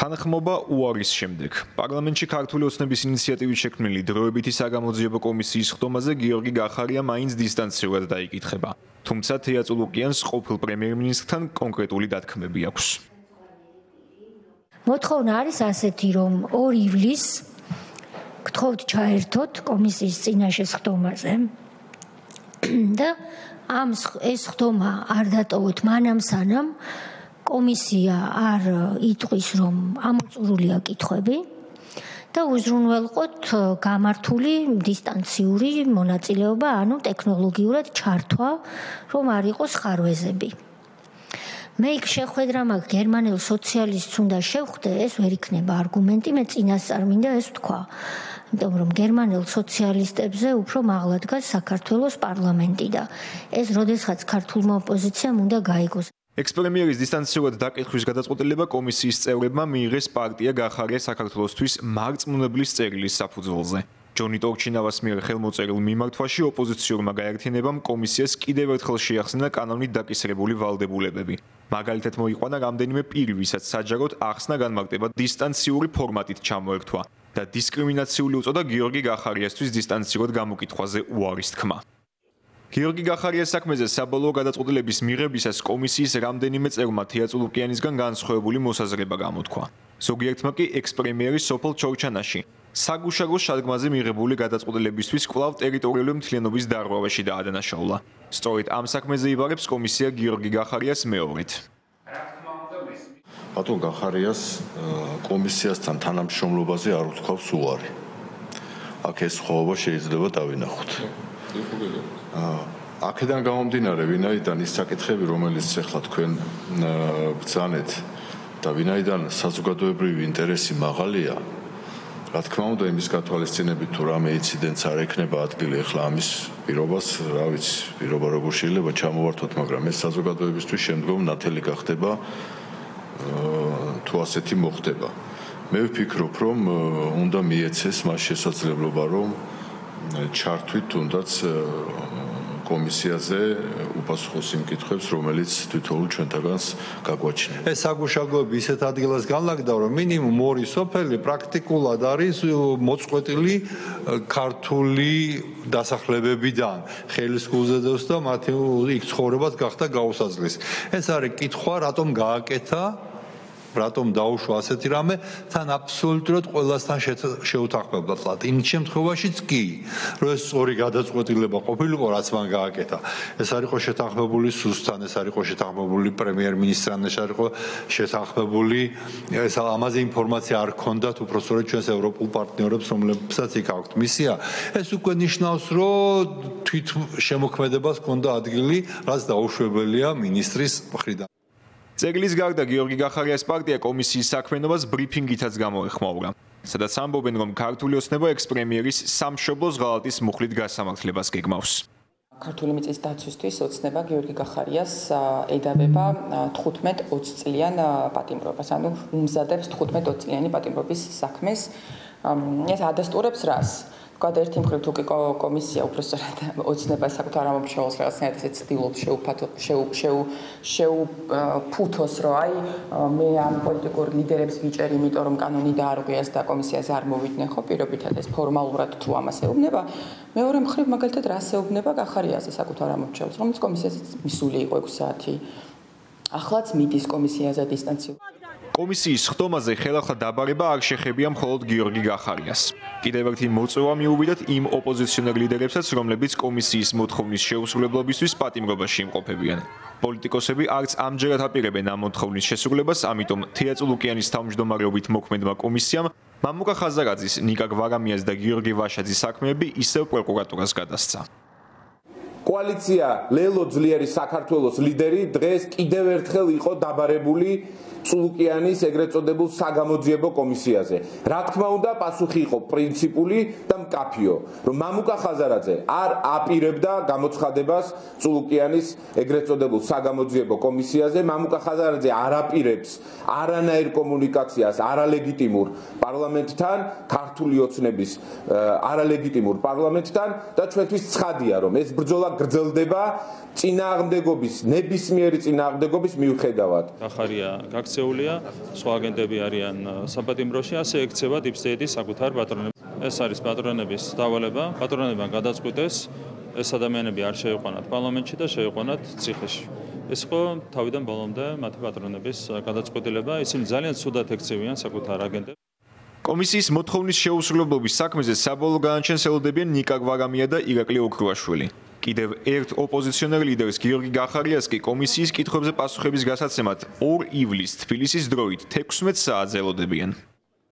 თანხმობა უარის შემდეგ. პარლამენტში ქართული ოცნების ინიციატივით შექმნილი დროებითი საგამოძიებო კომისიის ხდომაზე გიორგი გახარია მაინც დისტანციურად დაიკითხება. თუმცა თეა წულუკიანს ყოფილ პრემიერ-მინისტრთან კონკრეტული დათქმები აქვს. მოთხოვნა არის ასეთი, რომ 2 ივლისს გთხოვთ ჩაერთოთ კომისიის წინაშე ხდომაზე და ეს ხდომა არ დატოვოთ მანამ სანამ კომისია არ იტყვის, რომ ამოწურულია კითხვები და უზრუნველყოთ გამართული დისტანციური მონაწილეობა, ანუ ტექნოლოგიურად ჩართვა, რომ არ იყოს ხარვეზები. მე იქ შეხვედრა მაგ გერმანელ სოციალისტს უნდა შევხვდე, ეს ვერ იქნება არგუმენტი, მე წინასწარ მინდა ეს თქვა. იმიტომ რომ გერმანელ სოციალისტებზე უფრო მაღლა დგას საქართველოს პარლამენტი და ეს როდესაც ქართულმა ოპოზიციამ უნდა გაიგოს. ექს-პრემიერის დისტანციურად დაკითხვის გადაწყვეტილება კომისიის წევრებმა მიიღეს პარტია გახარია საქართველოსთვის მარწმუნებლის წერილის საფუძველზე. ჯონი ტორჩინავას მიერ ხელმოწერილ მიმართვაში ოპოზიციურმა გაერთიანებამ კომისიას კიდევ ერთხელ შეახსენა კანონით დაკისრებული ვალდებულებები. მაგალითად მოიყვანა რამდენიმე პირი, ვისაც საჯაროდ ახსნა განმარტება დისტანციური ფორმატით ჩამოერთვა და დისკრიმინაციული უწოდა გიორგი გახარიასთვის დისტანციურად გამოკითხვაზე უარის თქმა. გიორგი გახარიას საქმეზე საბოლოო გადაწყვეტილების მიღებისას კომისიის რამდენიმე წევრმა თეა წულუკიანისგან განსხვავებული მოსაზრება გამოთქვა. ზოგიერთმა კი ექს-პრემიერის სოფელ ჩორჩანაში საგუშაგოს შადგმაზე მიღებული გადაწყვეტილებისთვის კვლავ ტერიტორიული მთლიანობის დარღვევაში დაადანაშაულა. სწორედ ამ საქმეზე იბარებს კომისია გიორგი გახარიას მეორედ. ბატონ გახარიას კომისიასთან თანამშრომლობაზე არ უთქვავს უარი. აქ ეს ხოვობა შეიძლება დავინახოთ. აქედან გამომდინარე, ვინაიდან ის საკითხები, რომელიც ახლა თქვენ ბრძანეთ და ვინაიდან საზოგადოებრივი ინტერესი მაღალია, რა თქმა უნდა, იმის გათვალისწინებით თუ რამე ინციდენტს არ ექნება ადგილი, ახლა ამის პირობას, რა ვიცი, პირობა როგორ შეიძლება ჩამოვართოთ, მაგრამ ეს საზოგადოებისთვის შემდგომ ნათელი გახდება თუ ასეთი მოხდება. მე ვფიქრობ, რომ უნდა მიეცეს მას შესაძლებლობა, რომ ჩართვით თუნდაც კომისიაზე უპასუხოს იმ კითხვებს, რომელიც თითოეულ ჩვენთაგანს გაგვაჩნია. ეს საგუშაგოები ისეთ ადგილას განლაგდა, რომ მინიმუმ 2 სოფელი პრაქტიკულად არის მოწყვეტილი ქართული დასახლებებიდან. ხელისგულზედოს და მათი იქ ცხოვრებას გახდა გაუსაძლისი. ეს არის კითხვა, რატომ გააკეთა რატომ დაუშვა ასეთი რამე, თან აბსოლუტურად ყველასთან შეუთანხმებლად. იმ შემთხვევაშიც კი, რომ ეს სწორი გადაწყვეტილება ყოფილიყო, რაც მან გააკეთა. ეს არ იყო შეთანხმებული სუსთან, ეს არ იყო შეთანხმებული პრემიერ-მინისტრთან, ეს არ იყო შეთანხმებული, ეს ამაზე ინფორმაცია არ ჰქონდათ უბრალოდ ჩვენს ევროპულ პარტნიორებს, რომლებსაც იქ აქვთ მისია. ეს უკვე ნიშნავს, რომ თვით შემოქმედებას ჰქონდა ადგილი, რაც დაუშვებელია მინისტრის მხრიდან. წერილის გარდა გიორგი გახარიას პარტია კომისიის საქმიანობას ბრიფინგითაც გამოეხმაურა, სადაც ამბობენ, რომ ქართული ოცნება ექს-პრემიერის სამშობლოს ღალატის მუხლით გასამართლებას გეგმავს. ქართული მიწის დაცვისთვის ოცნება გიორგი გახარიას ედავება 15-20 წლიან პატიმრობას, ანუ უმზადებს 15-20 წლიანი პატიმრობის საქმეს. ეს ადასტურებს რას? ერთი მხრივ თუ კი კომისია უბრალოდ ოცნებას საკუთარ ამომრჩეველს რაღაცნაირად ესე ცდილობს შეუფუთოს, რომ აი მე ამ პოლიტიკურ ლიდერებს ვიჭერი, იმიტომ რომ კანონი დაარღვიას და კომისიაზე არ მოვიდნენ, ხო, პირობითად ეს ფორმალურად თუ ამას ეუბნება. მეორე მხრივ მაგალითად რას ეუბნება გახარიაზე საკუთარ ამომრჩეველს, რომელიც კომისიაზე მისული იყო 6 საათი. ახლაც მიდის კომისიაზე დისტანციურად. კომისიის ხდომაზე ხელახლა დაბარება არ შეხებია მხოლოდ გიორგი გახარიას. კიდევ ერთი მოწვევა მიუვიდათ იმ ოპოზიციონერ ლიდერებსაც, რომლებიც კომისიის მოთხოვნის შეუსრულებლობისთვის პატიმრობაში იმყოფებიან. პოლიტიკოსები არც ამჯერად აპირებენ ამ მოთხოვნის შესრულებას, ამიტომ თეა წულუკიანის თავმჯდომარეობით მოქმედმა კომისიამ მამუკა ხაზარაძის, ნიკა გვარამიას და გიორგი ვაშაძის საქმეები ისევ პროკურატურას გადასცა. კოალიცია ლელო ძლიერი საქართველოს ლიდერი დღეს კიდევ ერთხელ იყო დაბარებული წულუკიანის ეგრეთ წოდებულ საგამოძიებო კომისიაზე. რა თქმა უნდა, პასუხი იყო პრინციპული და მკაფიო, რომ მამუკა ხაზარაძე არ აპირებდა გამოცხადებას წულუკიანის ეგრეთ წოდებულ საგამოძიებო კომისიაზე. მამუკა ხაზარაძე არ აპირებს არანაირ კომუნიკაციას არალეგიტიმურ პარლამენტთან, ქართული ოცნების არალეგიტიმურ პარლამენტთან და ჩვენთვის ცხადია, რომ ეს ბრძოლა გრძელდება წინააღმდეგობის, ნებისმიერი წინააღმდეგობის მიუხედავად. გახარია, მოქცეულია, სხვა აგენტები არიან საპატიმროში, ასე ექცევა Deep State-ის საკუთარ პატრონებს. ეს არის პატრონების დავალება, პატრონებმა გადაწყვიტეს ეს ადამიანები არ შეიყვანათ პარლამენტში და შეიყვანათ ციხეში. ეს ხო თავიდან ბოლომდე მათი პატრონების გადაწყვეტილება, ისინი ძალიან ცუდად ექცევიან საკუთარ აგენტებს. კომისიის მოთხოვნის შეუსრულებლობის საქმეზე საბოლოო განაჩენს ელოდებიან ნიკა გვარამია და ირაკლი ოქრუაშვილი. კიდევ ერთ ოპოზიციონერ ლიდერს გიორგი გახარიას კი კომისიის კითხვებზე პასუხების გასაცემად 2 ივლისს თბილისის დროით 16 საათზე ელოდებიან.